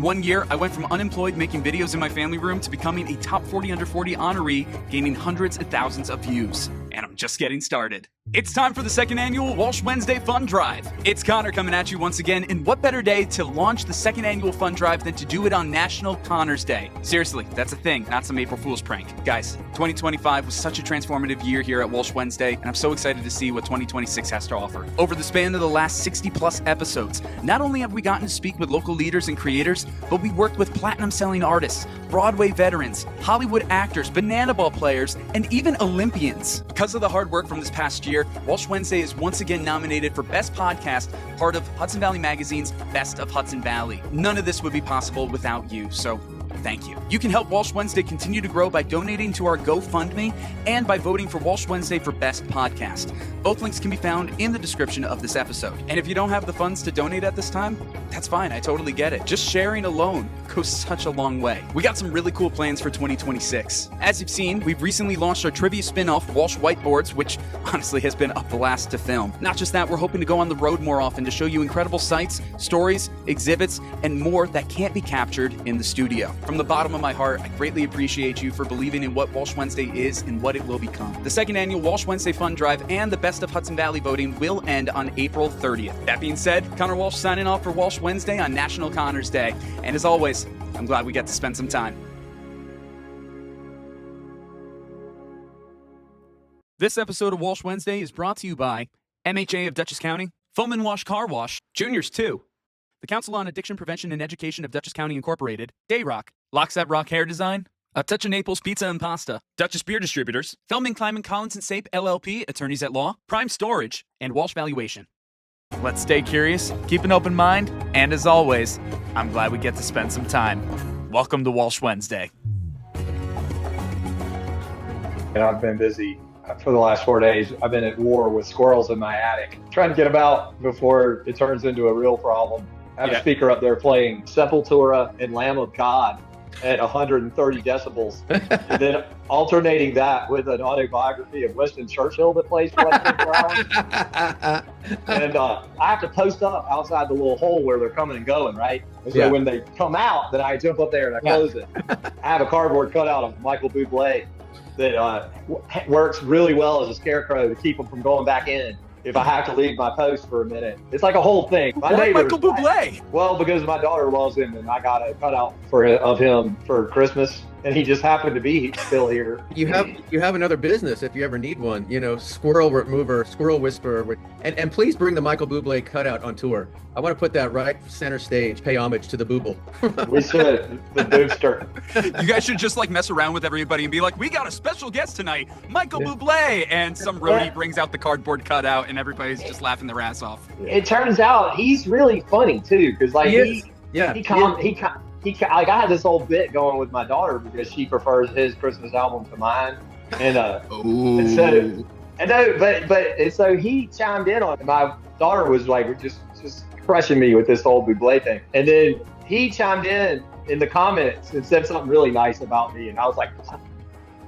In 1 year, I went from unemployed making videos in my family room to becoming a top 40 under 40 honoree, gaining hundreds of thousands of views. And I'm just getting started. It's time for the second annual Walsh Wednesday Fund Drive. It's Connor coming at you once again, and what better day to launch the second annual Fund Drive than to do it on National Connors Day? Seriously, that's a thing, not some April Fool's prank. Guys, 2025 was such a transformative year here at Walsh Wednesday, and I'm so excited to see what 2026 has to offer. Over the span of the last 60 plus episodes, not only have we gotten to speak with local leaders and creators, but we worked with platinum selling artists, Broadway veterans, Hollywood actors, banana ball players, and even Olympians. Because of the hard work from this past year, Walsh Wednesday is once again nominated for Best Podcast, part of Hudson Valley Magazine's Best of Hudson Valley. None of this would be possible without you, so thank you. You can help Walsh Wednesday continue to grow by donating to our GoFundMe and by voting for Walsh Wednesday for Best Podcast. Both links can be found in the description of this episode. And if you don't have the funds to donate at this time, that's fine. I totally get it. Just sharing alone goes such a long way. We got some really cool plans for 2026. As you've seen, we've recently launched our trivia spin-off, Walsh Whiteboards, which honestly has been a blast to film. Not just that, we're hoping to go on the road more often to show you incredible sights, stories, exhibits, and more that can't be captured in the studio. From the bottom of my heart, I greatly appreciate you for believing in what Walsh Wednesday is and what it will become. The second annual Walsh Wednesday Fund Drive and the Best of Hudson Valley voting will end on April 30th. That being said, Connor Walsh signing off for Walsh Wednesday on National Connors Day. And as always, I'm glad we get to spend some time. This episode of Walsh Wednesday is brought to you by MHA of Dutchess County, Foam and Wash Car Wash, Juniors 2, the Council on Addiction Prevention and Education of Dutchess County Incorporated, Dayrock, Locks That Rock Hair Design, A Touch of Naples Pizza and Pasta, Dutchess Beer Distributors, Feldman, Kleiman, Collins and Sape LLP, Attorneys at Law, Prime Storage, and Walsh Valuation. Let's stay curious, keep an open mind, and as always, I'm glad we get to spend some time. Welcome to Walsh Wednesday. And I've been busy for the last 4 days. I've been at war with squirrels in my attic, trying to get them out before it turns into a real problem. I have a speaker up there playing Sepultura and Lamb of God at 130 decibels, and then alternating that with an autobiography of Winston Churchill that plays for like 24 hours. And I have to post up outside the little hole where they're coming and going, right? So when they come out, then I jump up there and I close it. I have a cardboard cutout of Michael Bublé that works really well as a scarecrow to keep them from going back in if I have to leave my post for a minute. It's like a whole thing. Why Michael Bublé? Well, because my daughter loves him, and I got a cutout of him for Christmas, and he just happened to be still here. You have another business if you ever need one. You know, squirrel remover, squirrel whisperer, and please bring the Michael Bublé cutout on tour. I want to put that right center stage. Pay homage to the Booble. We should, the Boobster. You guys should just like mess around with everybody and be like, "We got a special guest tonight, Michael Bublé," and some roadie brings out the cardboard cutout, and everybody's just laughing their ass off. It turns out he's really funny too, because like like I had this whole bit going with my daughter because she prefers his Christmas album to mine, and so he chimed in on it. My daughter was like just crushing me with this whole Bublé thing, and then he chimed in the comments and said something really nice about me, and I was like,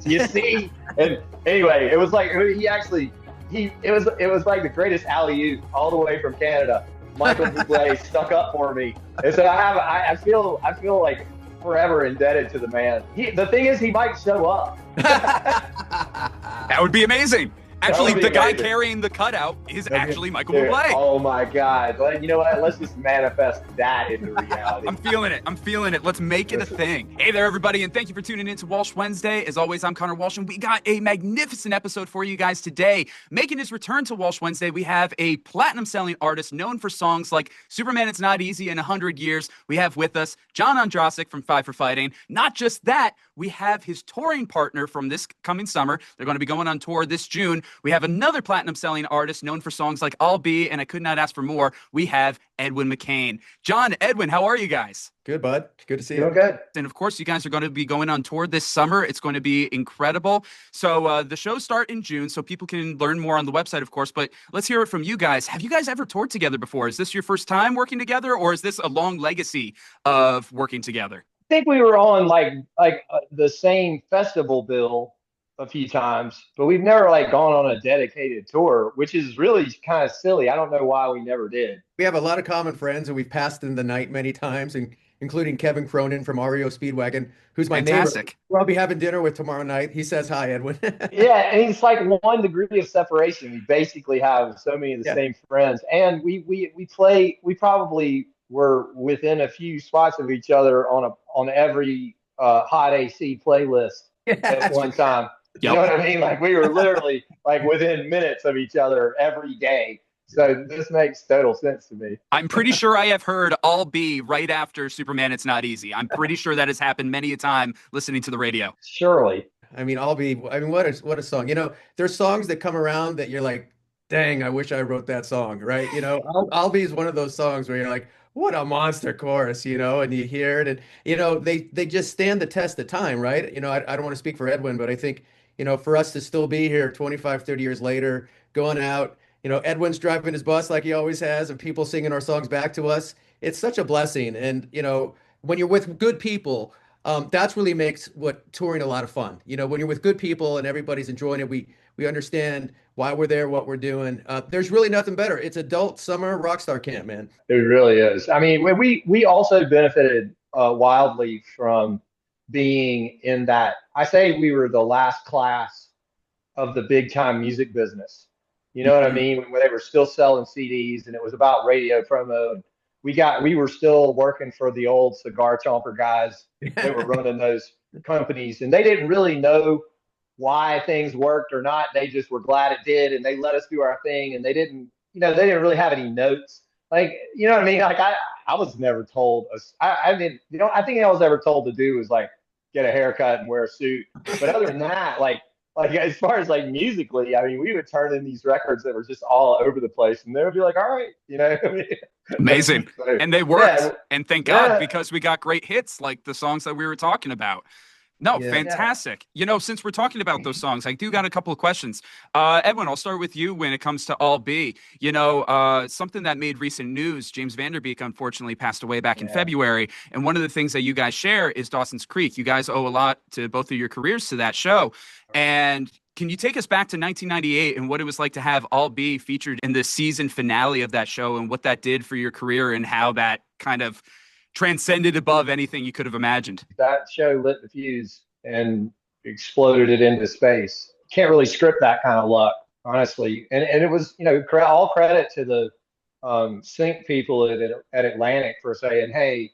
you see? And anyway, it was like it was like the greatest alley-oop all the way from Canada. Michael Bublé stuck up for me, and so I feel like forever indebted to the man. The thing is, he might show up. That would be amazing. Actually, the guy carrying the cutout is actually Michael Bublé. Oh my God. But you know what? Let's just manifest that into reality. I'm feeling it. Let's make it a thing. Hey there, everybody, and thank you for tuning in to Walsh Wednesday. As always, I'm Connor Walsh, and we got a magnificent episode for you guys today. Making his return to Walsh Wednesday, we have a platinum-selling artist known for songs like Superman, It's Not Easy, and 100 Years. We have with us John Ondrasik from Five for Fighting. Not just that, we have his touring partner from this coming summer. They're going to be going on tour this June. We have another platinum-selling artist known for songs like I'll Be and I Could Not Ask for More. We have Edwin McCain. John, Edwin, how are you guys? Good, bud. Good to see you. Doing good. And of course, you guys are going to be going on tour this summer. It's going to be incredible. So the shows start in June, so people can learn more on the website, of course. But let's hear it from you guys. Have you guys ever toured together before? Is this your first time working together, or is this a long legacy of working together? I think we were on the same festival bill a few times, but we've never gone on a dedicated tour, which is really kind of silly. I don't know why we never did. We have a lot of common friends, and we've passed in the night many times, including Kevin Cronin from REO Speedwagon, who's my neighbor, Fantastic. who I'll be having dinner with tomorrow night. He says hi, Edwin. Yeah, and it's like 1 degree of separation. We basically have so many of the Yeah. same friends, and we play. We probably were within a few spots of each other on every hot AC playlist Yeah, at that's one right. time. You know Yep. what I mean? Like we were literally like within minutes of each other every day. So this makes total sense to me. I'm pretty sure I have heard All B right after Superman It's Not Easy. I'm pretty sure that has happened many a time listening to the radio. Surely. I mean, what a song. There's songs that come around that you're like, dang, I wish I wrote that song, right? I'll Be is one of those songs where you're like, what a monster chorus, and you hear it and they just stand the test of time, right? I don't want to speak for Edwin, but I think, for us to still be here 25, 30 years later, going out, Edwin's driving his bus like he always has, and people singing our songs back to us. It's such a blessing. And, when you're with good people, that's really makes what touring a lot of fun. When you're with good people and everybody's enjoying it, we understand why we're there, what we're doing. There's really nothing better. It's adult summer rock star camp, man. It really is. I mean, we also benefited wildly from being in that. I say we were the last class of the big time music business. You know what I Mhm. mean? When they were still selling CDs and it was about radio promo. We were still working for the old cigar chomper guys that were running those companies, and they didn't really know why things worked or not. They just were glad it did, and they let us do our thing, and they didn't really have any notes. Like, you know what I mean? Like I was never told. I mean, I think I was ever told to do was like get a haircut and wear a suit. But other than that, like as far as like musically, I mean, we would turn in these records that were just all over the place, and they would be like, "All right," I mean, Amazing. so, And they yeah, worked. And thank God, yeah, because we got great hits like the songs that we were talking about. No, Yeah. yeah. fantastic. Since we're talking about those songs, I do got a couple of questions. Edwin, I'll start with you when it comes to All B. Something that made recent news, James Vanderbeek unfortunately passed away back in Yeah. February. And one of the things that you guys share is Dawson's Creek. You guys owe a lot to both of your careers to that show. And can you take us back to 1998 and what it was like to have All B featured in the season finale of that show and what that did for your career and how that kind of transcended above anything you could have imagined? That show lit the fuse and exploded it into space. Can't really script that kind of luck, honestly. And it was, all credit to the sync people at Atlantic for saying, "Hey,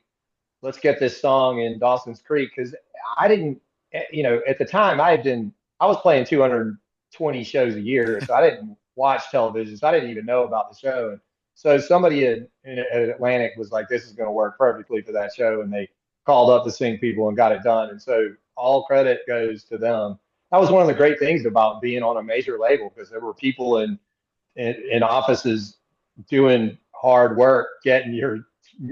let's get this song in Dawson's Creek," because I didn't, at the time I was playing 220 shows a year, so I didn't watch television, so I didn't even know about the show. And so somebody at Atlantic was like, "This is going to work perfectly for that show," and they called up the sync people and got it done. And so all credit goes to them. That was one of the great things about being on a major label because there were people in offices doing hard work, getting your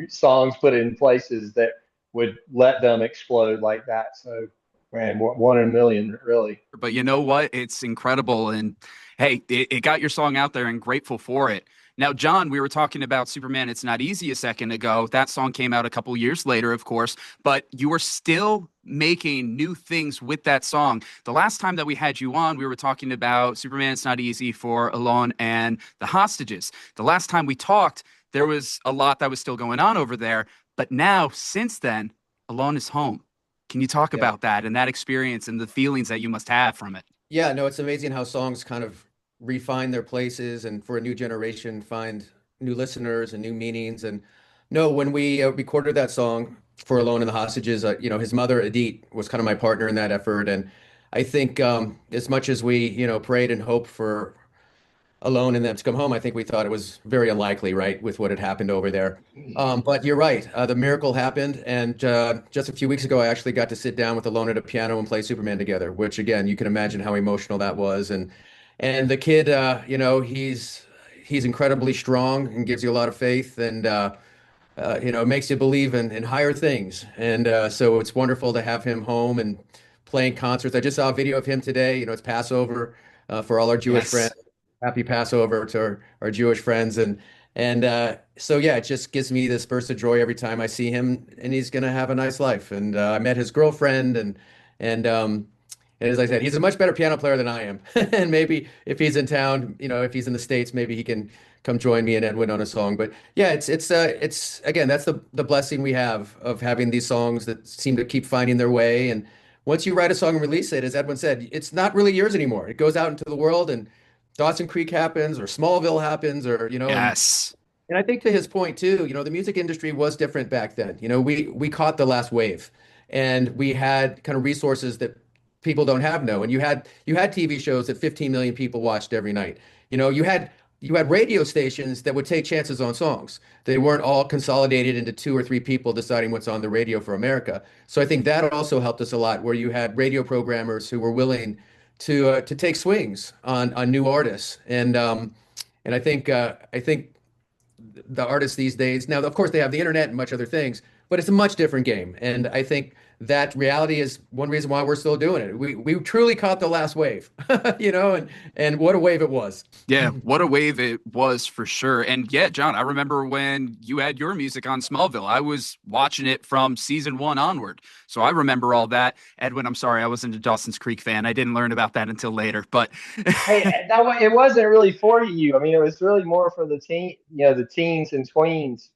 songs put in places that would let them explode like that. So, man, one in a million, really. But you know what? It's incredible. And hey, it got your song out there and grateful for it. Now, John, we were talking about Superman It's Not Easy a second ago. That song came out a couple years later, of course, but you were still making new things with that song. The last time that we had you on, we were talking about Superman It's Not Easy for Alone and the Hostages. The last time we talked, there was a lot that was still going on over there. But now, since then, Alone is home. Can you talk Yeah. about that and that experience and the feelings that you must have from it? Yeah, no, it's amazing how songs kind of refine their places and for a new generation find new listeners and new meanings. And no, when we recorded that song for Alone and the Hostages, his mother, Edith, was kind of my partner in that effort. And I think as much as we, prayed and hoped for Alone and them to come home, I think we thought it was very unlikely, right, with what had happened over there. But you're right, the miracle happened, and just a few weeks ago, I actually got to sit down with Alone at a piano and play Superman together, which again, you can imagine how emotional that was. And the kid, he's incredibly strong and gives you a lot of faith, and it makes you believe in higher things. And so it's wonderful to have him home and playing concerts. I just saw a video of him today. It's Passover for all our Jewish friends. Yes. Happy Passover to our Jewish friends. And so yeah, it just gives me this burst of joy every time I see him, and he's gonna have a nice life. And I met his girlfriend, and And as I said, he's a much better piano player than I am. And maybe if he's in town, if he's in the States, maybe he can come join me and Edwin on a song. But yeah, it's again, that's the blessing we have of having these songs that seem to keep finding their way. And once you write a song and release it, as Edwin said, it's not really yours anymore. It goes out into the world, and Dawson Creek happens, or Smallville happens, or Yes. And I think to his point too, the music industry was different back then. We caught the last wave, and we had kind of resources that people don't have now. And you had TV shows that 15 million people watched every night. You had radio stations that would take chances on songs. They weren't all consolidated into 2 or 3 people deciding what's on the radio for America. So I think that also helped us a lot, where you had radio programmers who were willing to take swings on new artists. And I think the artists these days, now of course they have the internet and much other things, but it's a much different game. And I think that reality is one reason why we're still doing it. We truly caught the last wave, and what a wave it was. Yeah, what a wave it was for sure. And yeah, John, I remember when you had your music on Smallville. I was watching it from season 1 onward. So I remember all that. Edwin, I'm sorry, I wasn't a Dawson's Creek fan. I didn't learn about that until later. But hey, it wasn't really for you. I mean, it was really more for the the teens and tweens,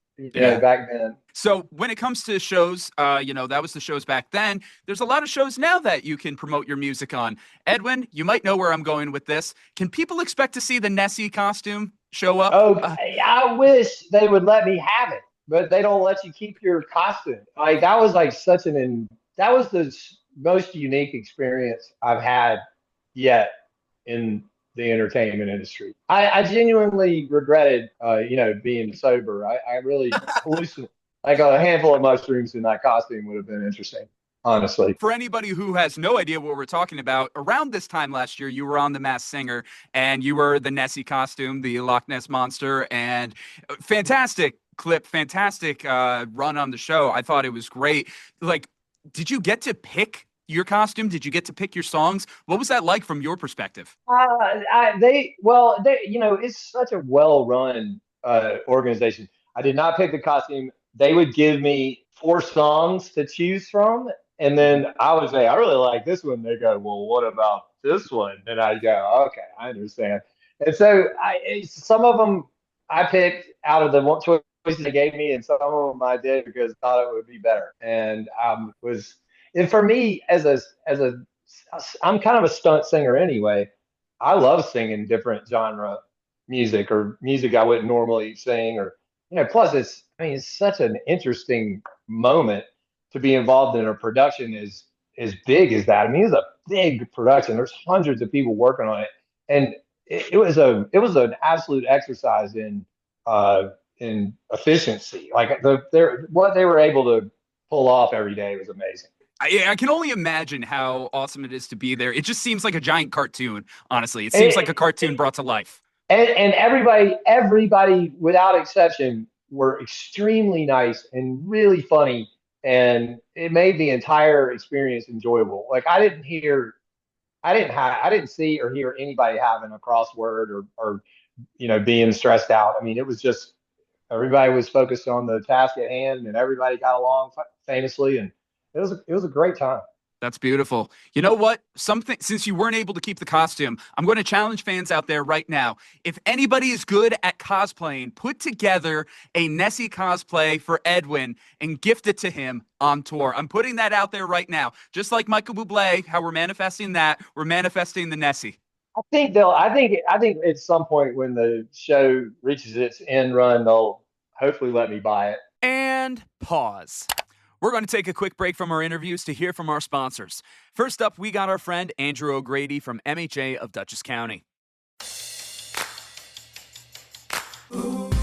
back then. So when it comes to shows, that was the shows back then. There's a lot of shows now that you can promote your music on. Edwin, you might know where I'm going with this. Can people expect to see the Nessie costume show up? Oh, I wish they would let me have it, but they don't let you keep your costume. Like, that was like that was the most unique experience I've had yet in the entertainment industry. I genuinely regretted, being sober. I really hallucinated. Like, a handful of mushrooms in that costume would have been interesting, honestly. For anybody who has no idea what we're talking about, around this time last year, you were on The Masked Singer, and you were the Nessie costume, the Loch Ness Monster, and fantastic clip, fantastic run on the show. I thought it was great. Like, did you get to pick your costume? Did you get to pick your songs? What was that like from your perspective? It's such a well-run organization. I did not pick the costume. They would give me 4 songs to choose from, and then I would say, I really like this one. They go, well, what about this one? And I go, okay, I understand. And so some of them I picked out of the choices they gave me, and some of them I did because I thought it would be better. And for me, I'm kind of a stunt singer anyway. I love singing different genre music, or music I wouldn't normally sing, or plus it's such an interesting moment to be involved in a production as big as that. I mean, it's a big production. There's hundreds of people working on it, and it was an absolute exercise in efficiency. Like, what they were able to pull off every day was amazing. I can only imagine how awesome it is to be there. It just seems like a giant cartoon, honestly. It seems like a cartoon brought to life. And everybody without exception were extremely nice and really funny, and it made the entire experience enjoyable. Like, I didn't see or hear anybody having a crossword or being stressed out. I mean, it was just, everybody was focused on the task at hand, and everybody got along famously, and it was a great time. That's beautiful. You know what? Since you weren't able to keep the costume, I'm going to challenge fans out there right now. If anybody is good at cosplaying, put together a Nessie cosplay for Edwin and gift it to him on tour. I'm putting that out there right now. Just like Michael Bublé, how we're manifesting that, we're manifesting the Nessie. I think at some point when the show reaches its end run, they'll hopefully let me buy it. And pause. We're going to take a quick break from our interviews to hear from our sponsors. First up, we got our friend Andrew O'Grady from MHA of Dutchess County.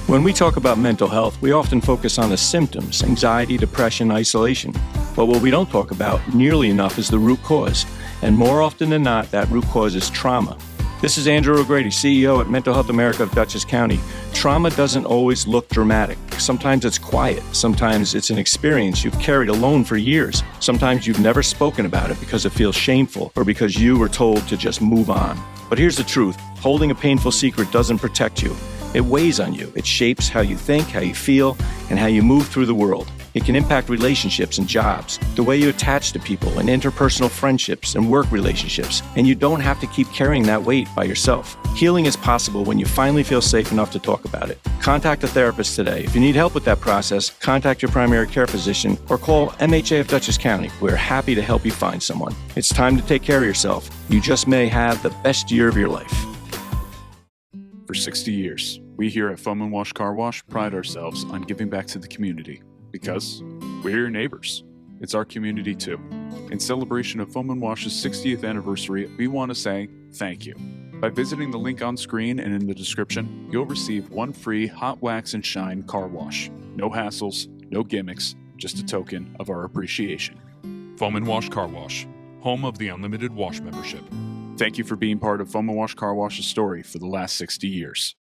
When we talk about mental health, we often focus on the symptoms, anxiety, depression, isolation. But what we don't talk about nearly enough is the root cause. And more often than not, that root cause is trauma. This is Andrew O'Grady, CEO at Mental Health America of Dutchess County. Trauma doesn't always look dramatic. Sometimes it's quiet. Sometimes it's an experience you've carried alone for years. Sometimes you've never spoken about it because it feels shameful or because you were told to just move on. But here's the truth. Holding a painful secret doesn't protect you. It weighs on you. It shapes how you think, how you feel, and how you move through the world. It can impact relationships and jobs, the way you attach to people and interpersonal friendships and work relationships, and you don't have to keep carrying that weight by yourself. Healing is possible when you finally feel safe enough to talk about it. Contact a therapist today. If you need help with that process, contact your primary care physician or call MHA of Dutchess County. We're happy to help you find someone. It's time to take care of yourself. You just may have the best year of your life. For 60 years, we here at Foam and Wash Car Wash pride ourselves on giving back to the community because we're your neighbors. It's our community too. In celebration of Foam and Wash's 60th anniversary, we want to say thank you. By visiting the link on screen and in the description, you'll receive one free hot wax and shine car wash. No hassles, no gimmicks, just a token of our appreciation. Foam and Wash Car Wash, home of the unlimited wash membership. Thank you for being part of Foam and Wash Car Wash's story for the last 60 years.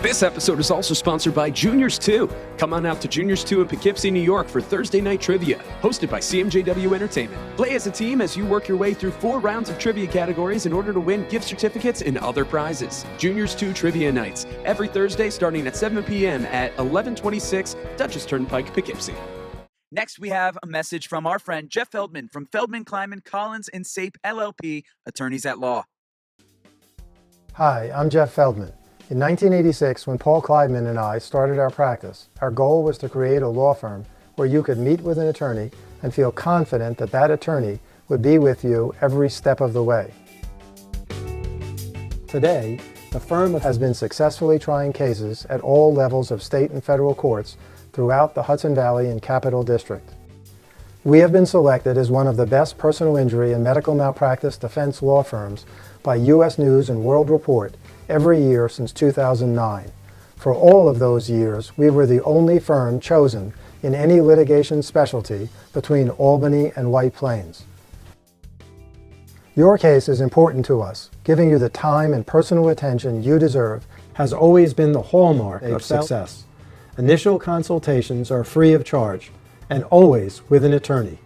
This episode is also sponsored by Juniors 2. Come on out to Juniors 2 in Poughkeepsie, New York for Thursday Night Trivia, hosted by CMJW Entertainment. Play as a team as you work your way through 4 rounds of trivia categories in order to win gift certificates and other prizes. Juniors 2 Trivia Nights, every Thursday starting at 7 p.m. at 1126 Dutchess Turnpike, Poughkeepsie. Next, we have a message from our friend Jeff Feldman from Feldman, Kleiman, Collins, and Sape LLP, attorneys at law. Hi, I'm Jeff Feldman. In 1986, when Paul Kleiman and I started our practice, our goal was to create a law firm where you could meet with an attorney and feel confident that that attorney would be with you every step of the way. Today, the firm has been successfully trying cases at all levels of state and federal courts throughout the Hudson Valley and Capital District. We have been selected as one of the best personal injury and medical malpractice defense law firms by U.S. News and World Report every year since 2009. For all of those years, we were the only firm chosen in any litigation specialty between Albany and White Plains. Your case is important to us. Giving you the time and personal attention you deserve has always been the hallmark of success. Initial consultations are free of charge and always with an attorney.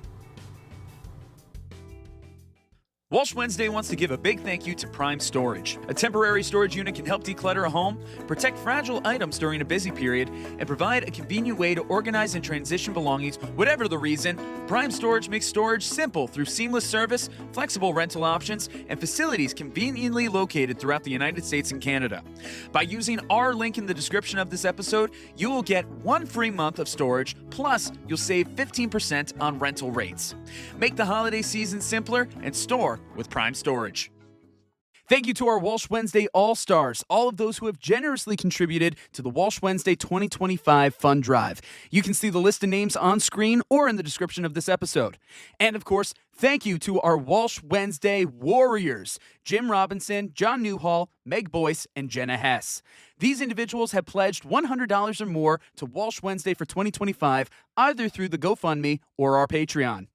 Walsh Wednesday wants to give a big thank you to Prime Storage. A temporary storage unit can help declutter a home, protect fragile items during a busy period, and provide a convenient way to organize and transition belongings. Whatever the reason, Prime Storage makes storage simple through seamless service, flexible rental options, and facilities conveniently located throughout the United States and Canada. By using our link in the description of this episode, you will get 1 free month of storage, plus you'll save 15% on rental rates. Make the holiday season simpler and store with Prime Storage. Thank you to our Walsh Wednesday All-Stars, all of those who have generously contributed to the Walsh Wednesday 2025 Fund Drive. You can see the list of names on screen or in the description of this episode. And of course, thank you to our Walsh Wednesday Warriors, Jim Robinson, John Newhall, Meg Boyce, and Jenna Hess. These individuals have pledged $100 or more to Walsh Wednesday for 2025, either through the GoFundMe or our Patreon.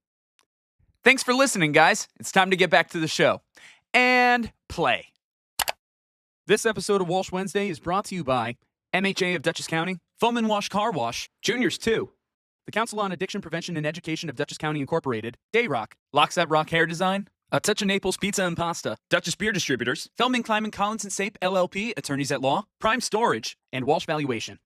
Thanks for listening, guys. It's time to get back to the show. And play. This episode of Walsh Wednesday is brought to you by MHA of Dutchess County, Foam and Wash Car Wash, Juniors 2, the Council on Addiction Prevention and Education of Dutchess County Incorporated, Dayrock, Locks That Rock Hair Design, A Touch of Naples Pizza and Pasta, Dutchess Beer Distributors, Feldman, Kleiman, Collins, and Sape LLP, attorneys at law, Prime Storage, and Walsh Valuation.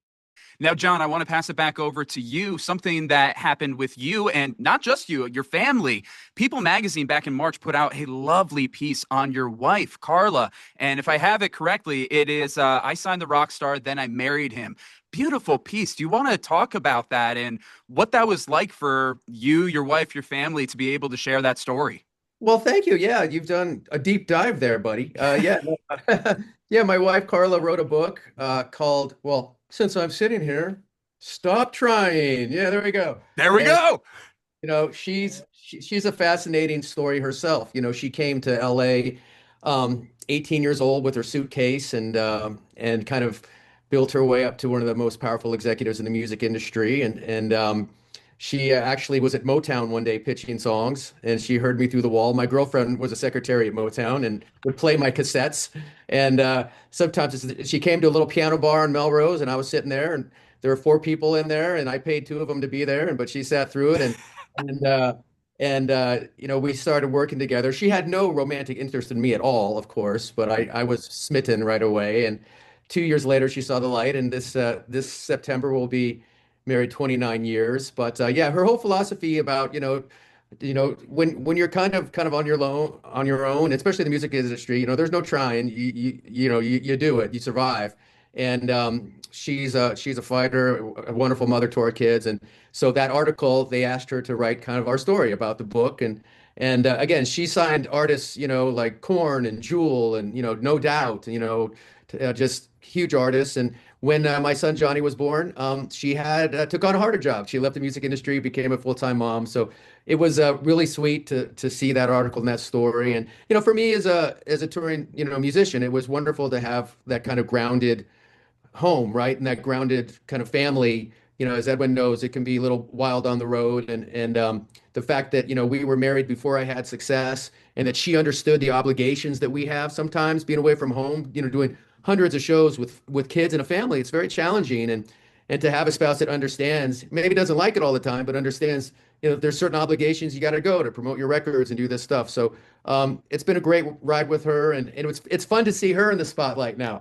Now, John, I want to pass it back over to you. Something that happened with you, and not just you, your family. People magazine back in March put out a lovely piece on your wife, Carla. And if I have it correctly, it is I signed the rock star, then I married him. Beautiful piece. Do you want to talk about that and what that was like for you, your wife, your family to be able to share that story? Well, thank you. Yeah, you've done a deep dive there, buddy. Yeah. Yeah, my wife, Carla, wrote a book called, well, since I'm sitting here, Stop Trying. Yeah, there we go. There we go. You know, she's a fascinating story herself. You know, she came to LA 18 years old with her suitcase and kind of built her way up to one of the most powerful executives in the music industry. And she actually was at Motown one day pitching songs, and she heard me through the wall. My girlfriend was a secretary at Motown and would play my cassettes. And sometimes she came to a little piano bar in Melrose, and I was sitting there, and there were 4 people in there, and I paid 2 of them to be there, but she sat through it, and you know, we started working together. She had no romantic interest in me at all, of course, but I was smitten right away. And 2 years later, she saw the light, and this September will be married 29 years. But yeah, her whole philosophy about, when you're kind of on your own, especially in the music industry, there's no trying. You do it, you survive. And she's a fighter, a wonderful mother to our kids. And so that article, they asked her to write kind of our story about the book. And again, she signed artists, like Korn and Jewel and, No Doubt, just huge artists. And when my son Johnny was born, she had took on a harder job. She left the music industry, became a full-time mom. So it was really sweet to see that article and that story. And for me as a touring musician, it was wonderful to have that kind of grounded home, right? And that grounded kind of family. As Edwin knows, it can be a little wild on the road. And the fact that, we were married before I had success, and that she understood the obligations that we have sometimes being away from home, doing hundreds of shows with kids and a family. It's very challenging. And to have a spouse that understands, maybe doesn't like it all the time, but understands, there's certain obligations you got to go to promote your records and do this stuff. So it's been a great ride with her, and it's fun to see her in the spotlight now.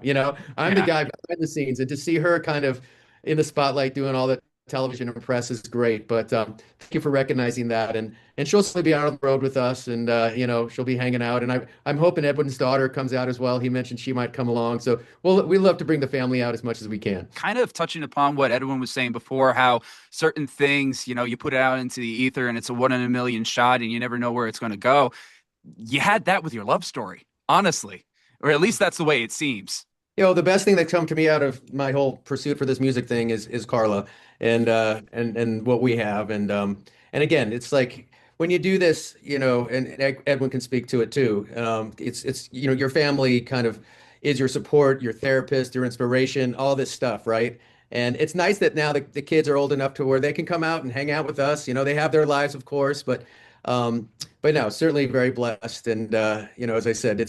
I'm the guy behind the scenes, and to see her kind of in the spotlight doing all the television and press is great. But thank you for recognizing that. And she'll still be out on the road with us, and she'll be hanging out. And I'm hoping Edwin's daughter comes out as well. He mentioned she might come along. So we love to bring the family out as much as we can. Kind of touching upon what Edwin was saying before, how certain things, you put it out into the ether and it's a 1 in a million shot and you never know where it's going to go. You had that with your love story, honestly, or at least that's the way it seems. The best thing that come to me out of my whole pursuit for this music thing is Carla and what we have. And again, it's like when you do this, and Edwin can speak to it too. It's your family kind of is your support, your therapist, your inspiration, all this stuff, right? And it's nice that now the kids are old enough to where they can come out and hang out with us. They have their lives, of course, but no, certainly very blessed. And as I said,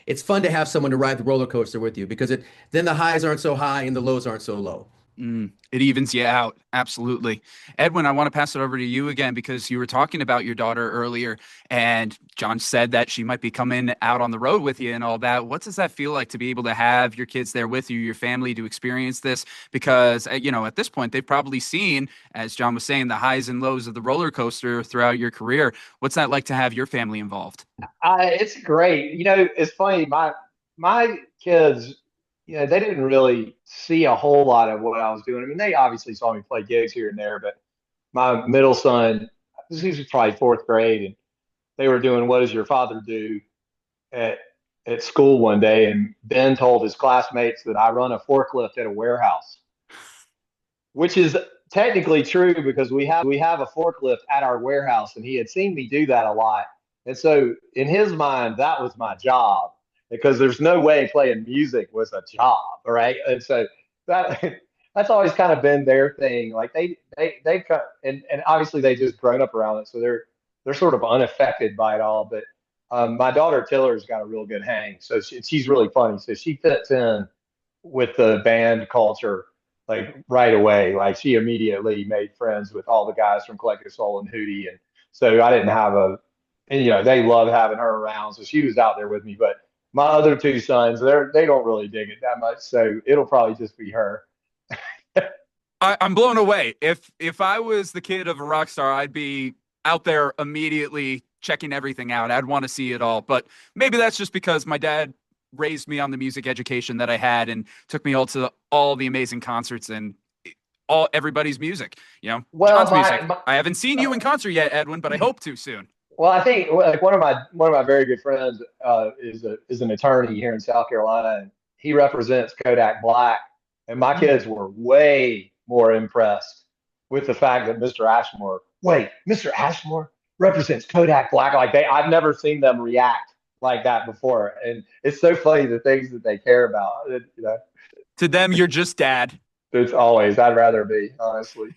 it's fun to have someone to ride the roller coaster with you, because then the highs aren't so high and the lows aren't so low. It evens you out. Absolutely. Edwin, I want to pass it over to you again, because you were talking about your daughter earlier, and John said that she might be coming out on the road with you and all that. What does that feel like to be able to have your kids there with you, your family, to experience this? Because, at this point, they've probably seen, as John was saying, the highs and lows of the roller coaster throughout your career. What's that like to have your family involved? It's great. It's funny. My kids, they didn't really see a whole lot of what I was doing. I mean, they obviously saw me play gigs here and there, but my middle son, he was probably fourth grade, and they were doing "What Does Your Father Do" at school one day, and Ben told his classmates that I run a forklift at a warehouse, which is technically true because we have a forklift at our warehouse, and he had seen me do that a lot. And so in his mind, that was my job, because there's no way playing music was a job, right? And so that's always kind of been their thing. Like they and obviously they just grown up around it, so they're sort of unaffected by it all. But my daughter Tiller's got a real good hang, so she's really funny. So she fits in with the band culture like right away. Like she immediately made friends with all the guys from Collective Soul and Hootie, and so I didn't have and they love having her around. So she was out there with me, but my other two sons, they don't really dig it that much, so it'll probably just be her. I'm blown away. If I was the kid of a rock star, I'd be out there immediately checking everything out. I'd want to see it all. But maybe that's just because my dad raised me on the music education that I had and took me all to all the amazing concerts and everybody's music. Well, John's music. I haven't seen you in concert yet, Edwin, but I hope to soon. Well, I think like one of my very good friends is an attorney here in South Carolina, and he represents Kodak Black. And my kids were way more impressed with the fact that Mr. Ashmore represents Kodak Black. Like I've never seen them react like that before, and it's so funny the things that they care about. To them, you're just dad. It's always, I'd rather be, honestly.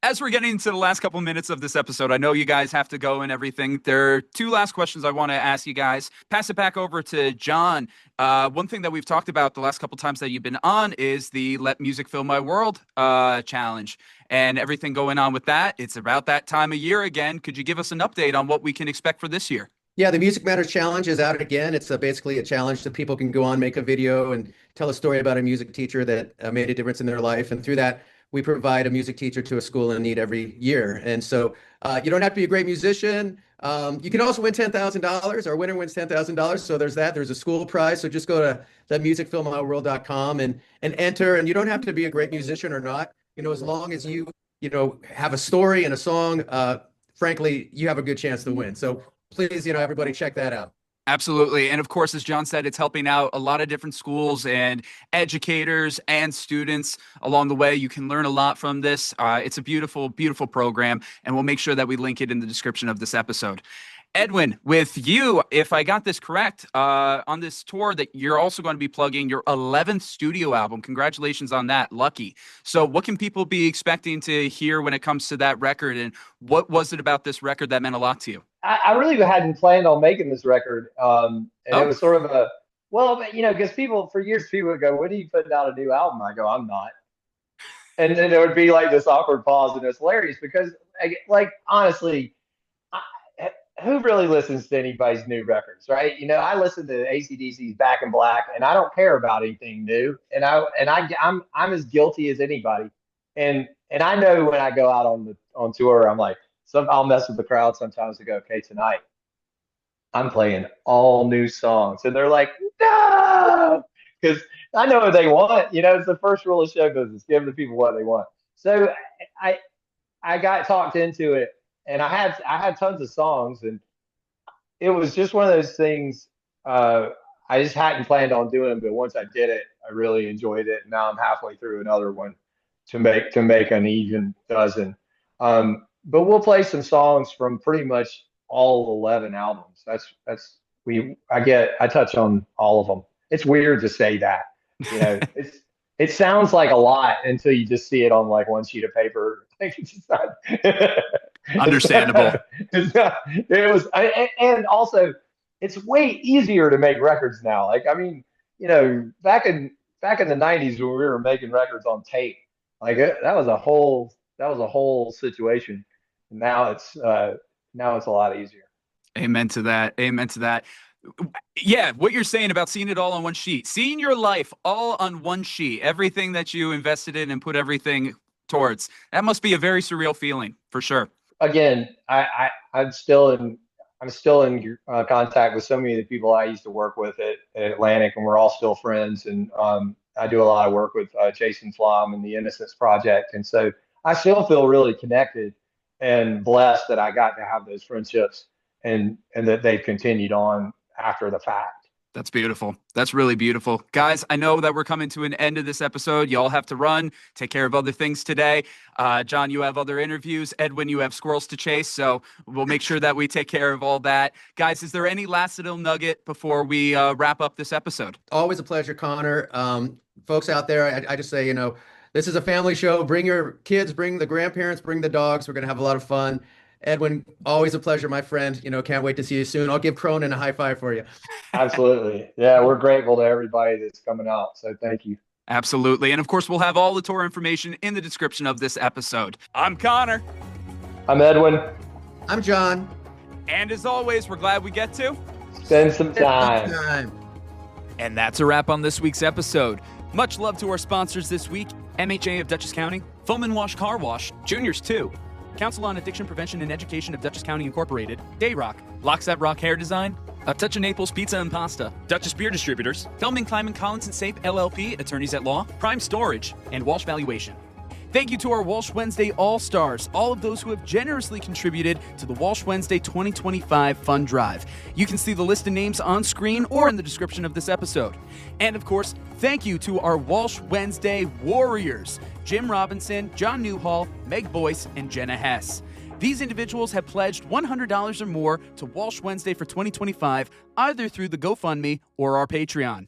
As we're getting into the last couple minutes of this episode, I know you guys have to go and everything. There are two last questions I want to ask you guys. Pass it back over to John. One thing that we've talked about the last couple times that you've been on is the Let Music Fill My World challenge and everything going on with that. It's about that time of year again. Could you give us an update on what we can expect for this year? Yeah, the Music Matters Challenge is out again. It's basically a challenge that people can go on, make a video, and tell a story about a music teacher that made a difference in their life. And through that, we provide a music teacher to a school in need every year. And so you don't have to be a great musician. You can also win $10,000. Our winner wins $10,000. So there's that. There's a school prize. So just go to themusicfilmworld.com and enter. And you don't have to be a great musician or not. As long as you have a story and a song, frankly, you have a good chance to win. So please, everybody check that out. Absolutely. And of course, as John said, it's helping out a lot of different schools and educators and students along the way. You can learn a lot from this. It's a beautiful, beautiful program, and we'll make sure that we link it in the description of this episode. Edwin, with you, if I got this correct, on this tour that you're also going to be plugging your 11th studio album. Congratulations on that. Lucky. So what can people be expecting to hear when it comes to that record? And what was it about this record that meant a lot to you? I really hadn't planned on making this record. And it was sort of because for years, people would go, when are you putting out a new album? I go, I'm not. And then there would be like this awkward pause, and it's hilarious because, honestly, who really listens to anybody's new records, right? I listen to AC/DC's Back in Black, and I don't care about anything new. And I'm as guilty as anybody. And I know when I go out on tour, I'm like, I'll mess with the crowd sometimes to go, okay, tonight I'm playing all new songs. And they're like, no, because I know what they want. It's the first rule of show business, give the people what they want. So I got talked into it, and I had tons of songs, and it was just one of those things I just hadn't planned on doing, but once I did it, I really enjoyed it. And now I'm halfway through another one to make an even dozen. But we'll play some songs from pretty much all 11 albums. I touch on all of them. It's weird to say that, it sounds like a lot until you just see it on like one sheet of paper. It's just not, Understandable. And also it's way easier to make records now. Back in the 90s when we were making records on tape, that was a whole situation. Now it's a lot easier. Amen to that. Amen to that. Yeah, what you're saying about seeing it all on one sheet, seeing your life all on one sheet, everything that you invested in and put everything towards, that must be a very surreal feeling for sure. Again, I'm still in contact with so many of the people I used to work with at Atlantic, and we're all still friends. And I do a lot of work with Jason Flom and the Innocence Project, and so I still feel really connected and blessed that I got to have those friendships and that they've continued on after the fact. That's beautiful. That's really beautiful. Guys, I know that we're coming to an end of this episode. You all have to run, take care of other things today. John, you have other interviews. Edwin, you have squirrels to chase. So we'll make sure that we take care of all that. Guys, is there any last little nugget before we wrap up this episode? Always a pleasure, Connor. Folks out there, I just say, this is a family show. Bring your kids, bring the grandparents, bring the dogs. We're going to have a lot of fun. Edwin, always a pleasure, my friend. Can't wait to see you soon. I'll give Cronin a high five for you. Absolutely. Yeah, we're grateful to everybody that's coming out. So thank you. Absolutely. And of course, we'll have all the tour information in the description of this episode. I'm Connor. I'm Edwin. I'm John. And as always, we're glad we get to spend some time. And that's a wrap on this week's episode. Much love to our sponsors this week: MHA of Dutchess County, Foam and Wash Car Wash, Juniors 2, Council on Addiction Prevention and Education of Dutchess County Incorporated, Dayrock, Locks That Rock Hair Design, A Touch of Naples Pizza and Pasta, Dutchess Beer Distributors, Feldman, Kleiman, Collins & Sape LLP, Attorneys at Law, Prime Storage, and Walsh Valuation. Thank you to our Walsh Wednesday All-Stars, all of those who have generously contributed to the Walsh Wednesday 2025 Fund Drive. You can see the list of names on screen or in the description of this episode. And of course, thank you to our Walsh Wednesday Warriors, Jim Robinson, John Newhall, Meg Boyce, and Jenna Hess. These individuals have pledged $100 or more to Walsh Wednesday for 2025, either through the GoFundMe or our Patreon.